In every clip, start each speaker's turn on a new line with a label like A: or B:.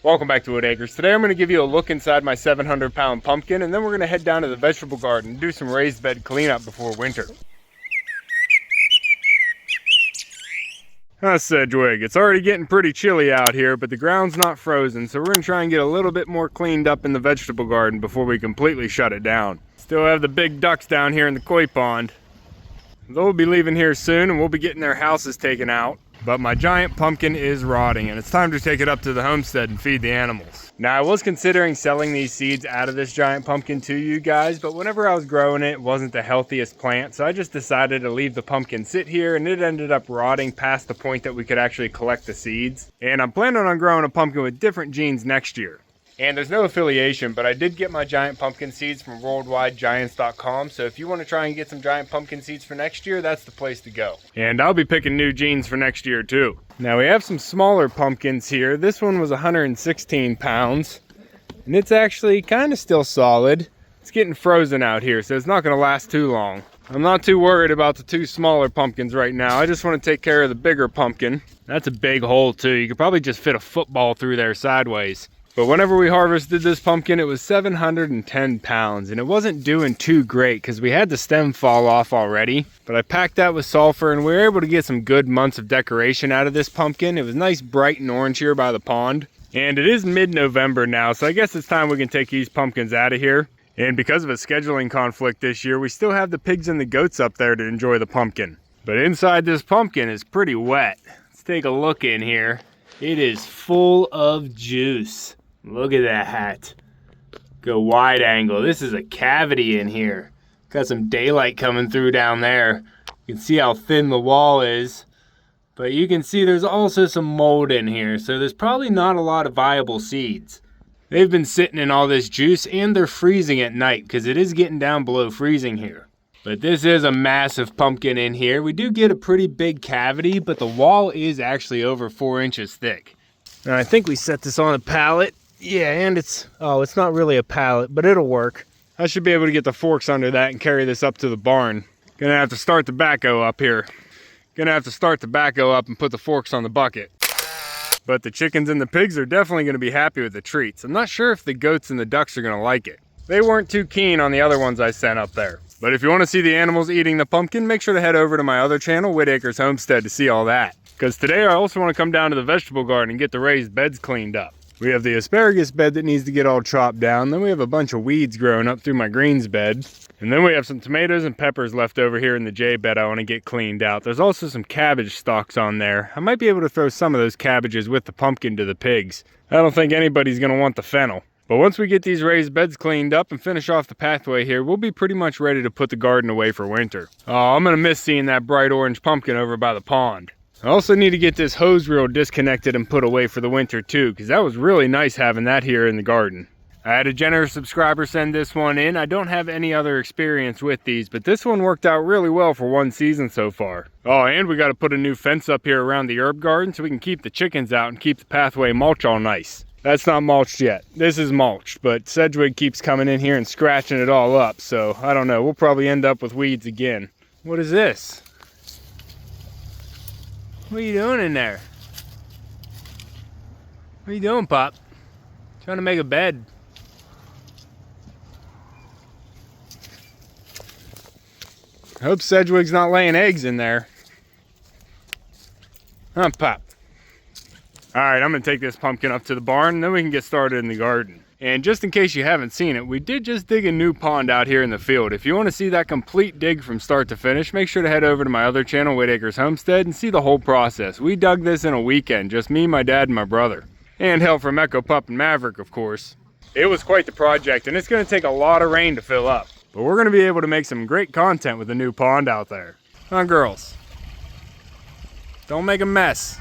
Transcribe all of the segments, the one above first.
A: Welcome back to Wood Acres. Today I'm going to give you a look inside my 700-pound pumpkin, and then we're going to head down to the vegetable garden and do some raised bed cleanup before winter. Sedgwig, it's already getting pretty chilly out here, but the ground's not frozen, so we're going to try and get a little bit more cleaned up in the vegetable garden before we completely shut it down. Still have the big ducks down here in the koi pond. They'll be leaving here soon and we'll be getting their houses taken out. But my giant pumpkin is rotting and it's time to take it up to the homestead and feed the animals. Now I was considering selling these seeds out of this giant pumpkin to you guys, but whenever I was growing it, it wasn't the healthiest plant, so I just decided to leave the pumpkin sit here, and it ended up rotting past the point that we could actually collect the seeds. And I'm planning on growing a pumpkin with different genes next year. And there's no affiliation, but I did get my giant pumpkin seeds from worldwidegiants.com, so if you want to try and get some giant pumpkin seeds for next year, that's the place to go. And I'll be picking new genes for next year too. Now we have some smaller pumpkins here. This one was 116 pounds, and it's actually kind of still solid. It's getting frozen out here, so it's not going to last too long. I'm not too worried about the two smaller pumpkins right now. I just want to take care of the bigger pumpkin. That's a big hole too. You could probably just fit a football through there sideways. But whenever we harvested this pumpkin, it was 710 pounds, and it wasn't doing too great because we had the stem fall off already. But I packed that with sulfur, and we were able to get some good months of decoration out of this pumpkin. It was nice, bright, and orange here by the pond. And it is mid-November now, so I guess it's time we can take these pumpkins out of here. And because of a scheduling conflict this year, we still have the pigs and the goats up there to enjoy the pumpkin. But inside this pumpkin is pretty wet. Let's take a look in here. It is full of juice. Look at that. Go wide angle. This is a cavity in here. Got some daylight coming through down there. You can see how thin the wall is. But you can see there's also some mold in here. So there's probably not a lot of viable seeds. They've been sitting in all this juice and they're freezing at night because it is getting down below freezing here. But this is a massive pumpkin in here. We do get a pretty big cavity, but the wall is actually over 4 inches thick. And I think we set this on a pallet. Yeah, and it's not really a pallet, but it'll work. I should be able to get the forks under that and carry this up to the barn. Gonna have to start the backhoe up here. Gonna have to start the backhoe up and put the forks on the bucket. But the chickens and the pigs are definitely gonna be happy with the treats. I'm not sure if the goats and the ducks are gonna like it. They weren't too keen on the other ones I sent up there. But if you wanna see the animals eating the pumpkin, make sure to head over to my other channel, Whitt Acres Homestead, to see all that. Because today I also wanna come down to the vegetable garden and get the raised beds cleaned up. We have the asparagus bed that needs to get all chopped down. Then we have a bunch of weeds growing up through my greens bed. And then we have some tomatoes and peppers left over here in the J bed I want to get cleaned out. There's also some cabbage stalks on there. I might be able to throw some of those cabbages with the pumpkin to the pigs. I don't think anybody's going to want the fennel. But once we get these raised beds cleaned up and finish off the pathway here, we'll be pretty much ready to put the garden away for winter. Oh, I'm going to miss seeing that bright orange pumpkin over by the pond. I also need to get this hose reel disconnected and put away for the winter too, because that was really nice having that here in the garden. I had a generous subscriber send this one in. I don't have any other experience with these, but this one worked out really well for one season so far. Oh, and we got to put a new fence up here around the herb garden so we can keep the chickens out and keep the pathway mulch all nice. That's not mulched yet. This is mulched, but Sedgwig keeps coming in here and scratching it all up, so I don't know. We'll probably end up with weeds again. What is this? What are you doing in there? What are you doing, Pop? Trying to make a bed. I hope Sedgwig's not laying eggs in there. Huh, Pop? Alright, I'm going to take this pumpkin up to the barn, and then we can get started in the garden. And just in case you haven't seen it, we did just dig a new pond out here in the field. If you want to see that complete dig from start to finish, make sure to head over to my other channel, Whitt Acres Homestead, and see the whole process. We dug this in a weekend, just me, my dad, and my brother. And help from Echo, Pup, and Maverick, of course. It was quite the project, and it's going to take a lot of rain to fill up. But we're going to be able to make some great content with the new pond out there. Huh, girls? Don't make a mess.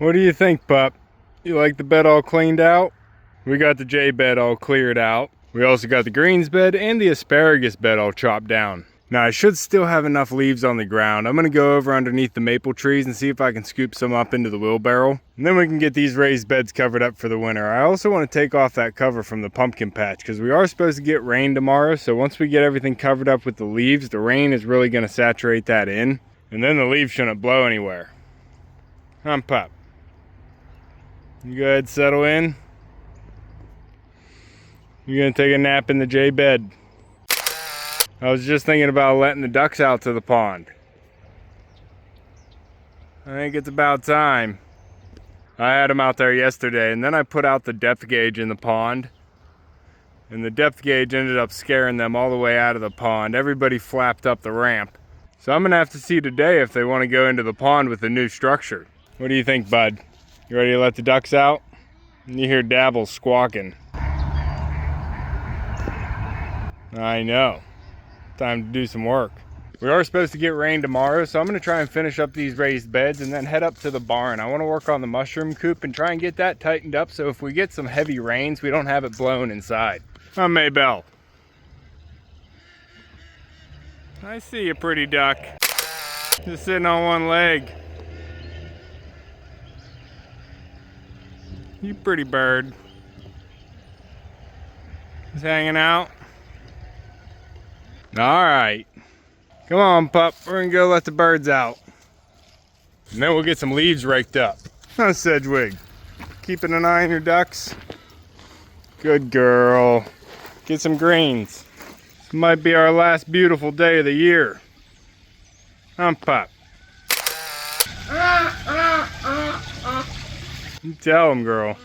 A: What do you think, pup? You like the bed all cleaned out? We got the J bed all cleared out. We also got the greens bed and the asparagus bed all chopped down. Now I should still have enough leaves on the ground. I'm gonna go over underneath the maple trees and see if I can scoop some up into the wheelbarrow. And then we can get these raised beds covered up for the winter. I also want to take off that cover from the pumpkin patch because we are supposed to get rain tomorrow. So once we get everything covered up with the leaves, the rain is really gonna saturate that in. And then the leaves shouldn't blow anywhere. Pup. You go ahead, settle in. You're gonna take a nap in the J bed. I was just thinking about letting the ducks out to the pond. I think it's about time. I had them out there yesterday, and then I put out the depth gauge in the pond. And the depth gauge ended up scaring them all the way out of the pond. Everybody flapped up the ramp. So I'm gonna have to see today if they want to go into the pond with the new structure. What do you think, bud? You ready to let the ducks out? You hear Dabble squawking. I know. Time to do some work. We are supposed to get rain tomorrow, so I'm going to try and finish up these raised beds and then head up to the barn. I want to work on the mushroom coop and try and get that tightened up so if we get some heavy rains, we don't have it blown inside. I'm Maybell. I see you, pretty duck. Just sitting on one leg. You pretty bird. Just hanging out. All right. Come on, pup. We're gonna go let the birds out. And then we'll get some leaves raked up. Huh, Sedgwig? Keeping an eye on your ducks? Good girl. Get some greens. This might be our last beautiful day of the year. Pup. You tell him, girl.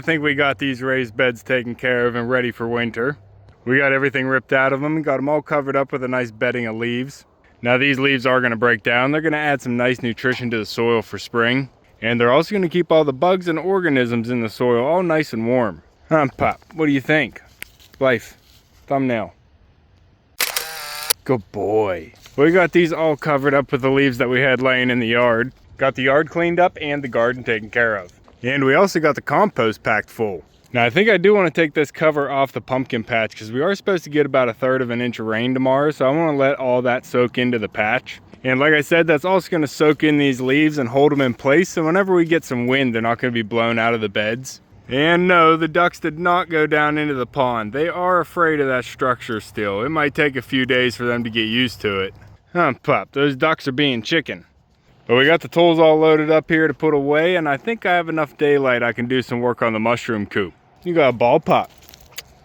A: think we got these raised beds taken care of and ready for winter. We got everything ripped out of them and got them all covered up with a nice bedding of leaves. Now these leaves are going to break down. They're going to add some nice nutrition to the soil for spring. And they're also going to keep all the bugs and organisms in the soil all nice and warm. Huh, Pop? What do you think? Life. Thumbnail. Good boy. We got these all covered up with the leaves that we had laying in the yard. Got the yard cleaned up and the garden taken care of. And we also got the compost packed full. Now I think I do want to take this cover off the pumpkin patch because we are supposed to get about 1/3 of an inch of rain tomorrow. So I want to let all that soak into the patch. And like I said, that's also going to soak in these leaves and hold them in place. So whenever we get some wind, they're not going to be blown out of the beds. And no, the ducks did not go down into the pond. They are afraid of that structure still. It might take a few days for them to get used to it. Huh, Pup, those ducks are being chicken. But we got the tools all loaded up here to put away, and I think I have enough daylight I can do some work on the mushroom coop. You got a ball, Pop?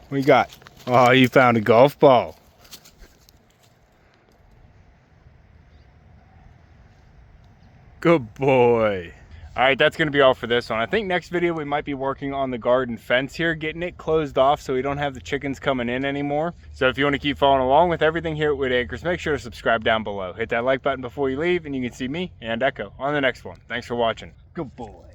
A: What you got? Oh, you found a golf ball. Good boy. All right, that's gonna be all for this one. I think next video we might be working on the garden fence here, getting it closed off so we don't have the chickens coming in anymore. So if you wanna keep following along with everything here at Whitt Acres, make sure to subscribe down below. Hit that like button before you leave and you can see me and Echo on the next one. Thanks for watching. Good boy.